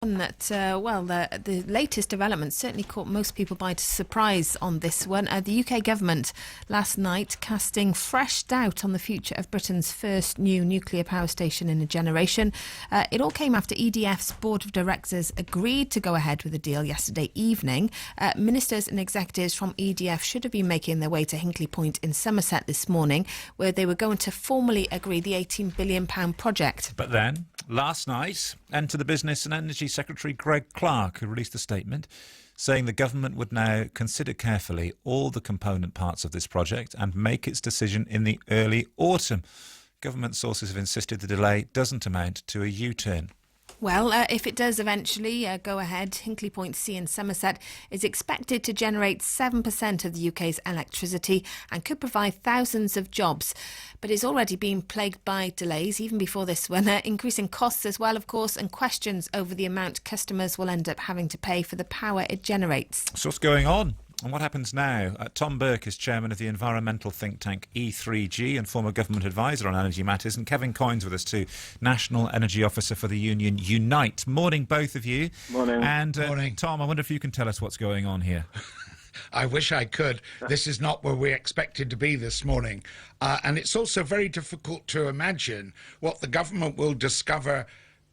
That the latest developments certainly caught most people by surprise on this one. The UK government last night casting fresh doubt on the future of Britain's first new nuclear power station in a generation. It all came after EDF's board of directors agreed to go ahead with the deal yesterday evening. Ministers and executives from EDF should have been making their way to Hinkley Point in Somerset this morning, where they were going to formally agree the £18 billion project. But then, last night, enter the Business and Energy Secretary Greg Clark, who released a statement saying the government would now consider carefully all the component parts of this project and make its decision in the early autumn. Government sources have insisted the delay doesn't amount to a U-turn. Well, if it does eventually go ahead, Hinkley Point C in Somerset is expected to generate 7% of the UK's electricity and could provide thousands of jobs. But it's already been plagued by delays, even before this one, increasing costs as well, of course, and questions over the amount customers will end up having to pay for the power it generates. So what's going on? And what happens now? Tom Burke is chairman of the environmental think tank E3G and former government advisor on energy matters. And Kevin Coyne's with us too, National Energy Officer for the union Unite. Morning, both of you. Morning. And Morning. Tom, I wonder if you can tell us what's going on here. I wish I could. This is not where we expected to be this morning. And it's also very difficult to imagine what the government will discover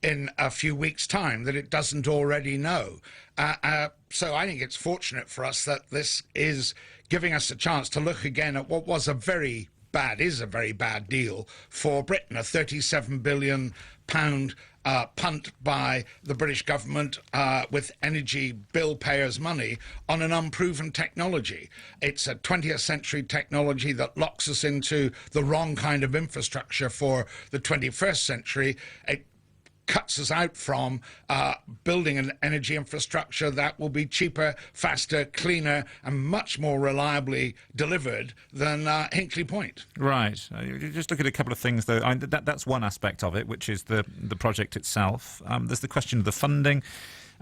in a few weeks' time that it doesn't already know. So I think it's fortunate for us that this is giving us a chance to look again at what was a very bad deal for Britain, a £37 billion punt by the British government with energy bill payers' money on an unproven technology. It's a 20th century technology that locks us into the wrong kind of infrastructure for the 21st century. It cuts us out from building an energy infrastructure that will be cheaper, faster, cleaner and much more reliably delivered than Hinkley Point. Right. Just look at a couple of things, though. That's one aspect of it, which is the project itself. There's the question of the funding.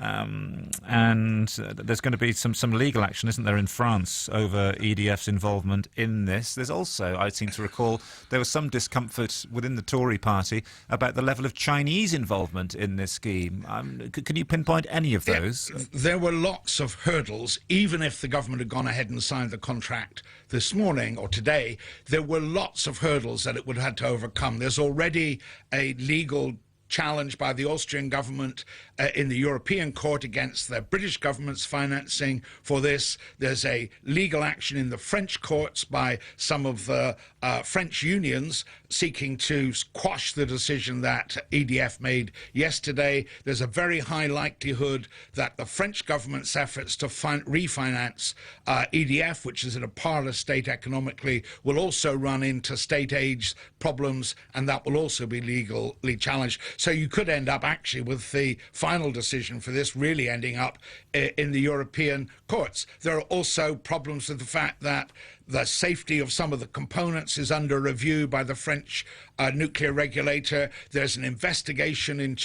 And there's going to be some legal action, isn't there, in France over EDF's involvement in this. There's also, I seem to recall, there was some discomfort within the Tory party about the level of Chinese involvement in this scheme. Can you pinpoint any of those? Yeah, there were lots of hurdles. Even if the government had gone ahead and signed the contract this morning or today, there were lots of hurdles that it would have had to overcome. There's already a legal challenge by the Austrian government in the European Court against the British government's financing for this. There's a legal action in the French courts by some of the French unions seeking to quash the decision that EDF made yesterday. There's a very high likelihood that the French government's efforts to refinance EDF, which is in a parlous state economically, will also run into state aid problems, and that will also be legally challenged. So you could end up actually with the final decision for this really ending up in the European courts. There are also problems with the fact that the safety of some of the components is under review by the French nuclear regulator. There's an investigation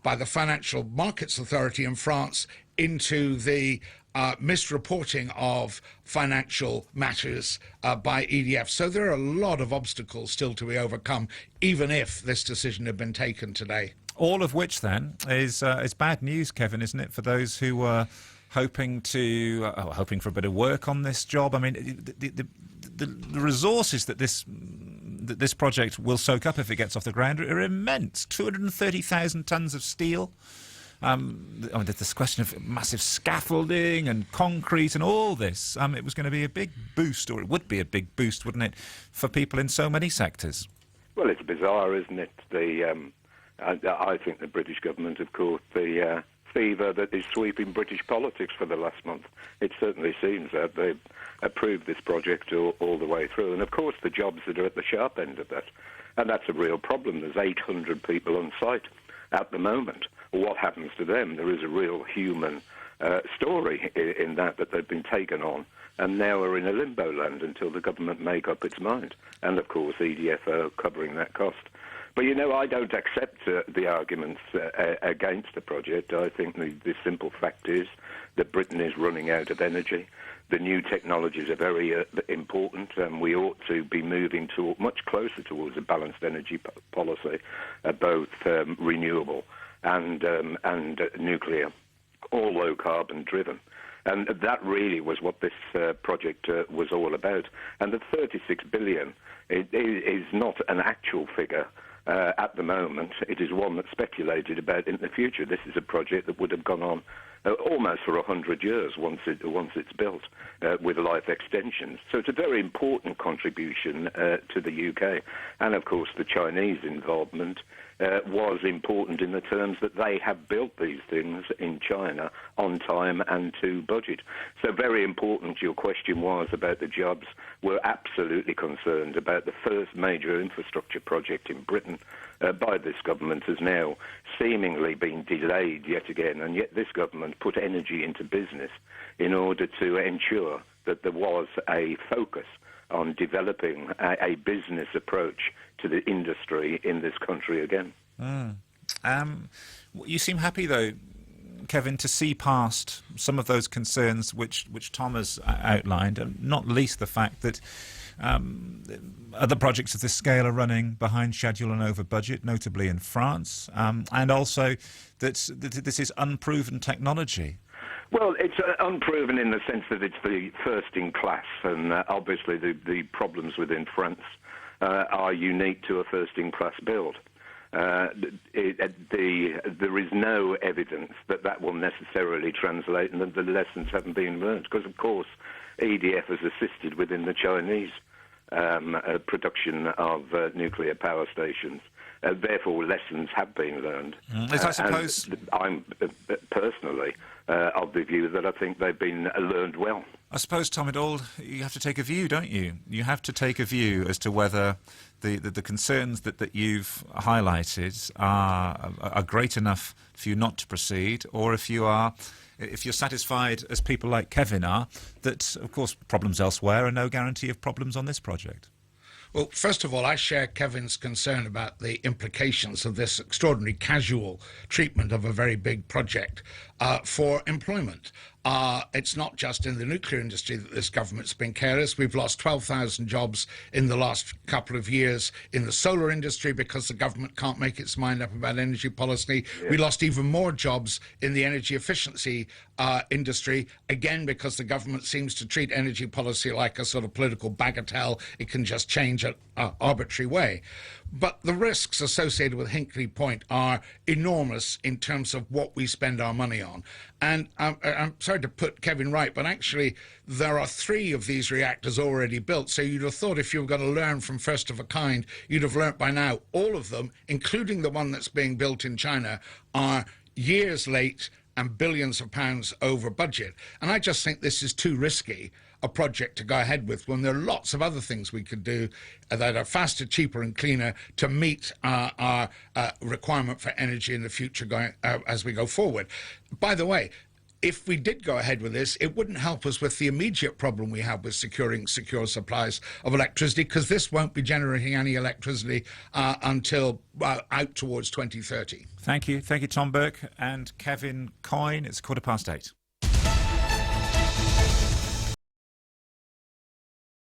by the Financial Markets Authority in France into the misreporting of financial matters by EDF. So there are a lot of obstacles still to be overcome, even if this decision had been taken today. All of which, then, is bad news, Kevin, isn't it, for those who were hoping for a bit of work on this job? I mean, the resources that this project will soak up if it gets off the ground are immense. 230,000 tonnes of steel. I mean, there's this question of massive scaffolding and concrete and all this. It was going to be a big boost, or it would be a big boost, wouldn't it, for people in so many sectors? Well, it's bizarre, isn't it? I think the British government have caught the fever that is sweeping British politics for the last month. It certainly seems that they've approved this project all the way through. And, of course, the jobs that are at the sharp end of that. And that's a real problem. There's 800 people on site at the moment. What happens to them? There is a real human story in that they've been taken on and now are in a limbo land until the government make up its mind. And, of course, EDF are covering that cost. But, you know, I don't accept the arguments against the project. I think the simple fact is that Britain is running out of energy. The new technologies are very important, and we ought to be moving much closer towards a balanced energy policy, both renewable and nuclear, all low carbon driven. And that really was what this project was all about. And the 36 billion is not an actual figure at the moment. It is one that's speculated about in the future. This is a project that would have gone on almost for 100 years once it's built, with life extensions. So it's a very important contribution to the UK. And of course the Chinese involvement was important in the terms that they have built these things in China on time and to budget. So very important. Your question was about the jobs. We're absolutely concerned about the first major infrastructure project in Britain by this government has now seemingly been delayed yet again, and yet this government put energy into business in order to ensure that there was a focus on developing a business approach to the industry in this country again. You seem happy, though, Kevin, to see past some of those concerns which Tom has outlined, and not least the fact that other projects of this scale are running behind schedule and over budget, notably in France, and also that this is unproven technology. Well, it's unproven in the sense that it's the first in class, and obviously the problems within France are unique to a first in class build. There is no evidence that will necessarily translate, and that the lessons haven't been learned, because of course EDF has assisted within the Chinese production of nuclear power stations. Therefore, lessons have been learned. I suppose I'm personally of the view that I think they've been learned well. I suppose, Tom, you have to take a view, don't you? You have to take a view as to whether the concerns that you've highlighted are great enough for you not to proceed, or if you're satisfied, as people like Kevin are, that, of course, problems elsewhere are no guarantee of problems on this project. Well, first of all, I share Kevin's concern about the implications of this extraordinary casual treatment of a very big project for employment. It's not just in the nuclear industry that this government's been careless. We've lost 12,000 jobs in the last couple of years in the solar industry because the government can't make its mind up about energy policy. Yeah. We lost even more jobs in the energy efficiency industry, again, because the government seems to treat energy policy like a sort of political bagatelle. It can just change an arbitrary way. But the risks associated with Hinkley Point are enormous in terms of what we spend our money on. And I'm sorry to put Kevin right, but actually there are 3 of these reactors already built. So you'd have thought if you were going to learn from first of a kind, you'd have learnt by now all of them, including the one that's being built in China, are years late and billions of pounds over budget. And I just think this is too risky a project to go ahead with when there are lots of other things we could do that are faster, cheaper and cleaner to meet our requirement for energy in the future as we go forward. By the way, if we did go ahead with this, it wouldn't help us with the immediate problem we have with securing secure supplies of electricity, because this won't be generating any electricity until out towards 2030. Thank you, Tom Burke and Kevin Coyne. It's 8:15.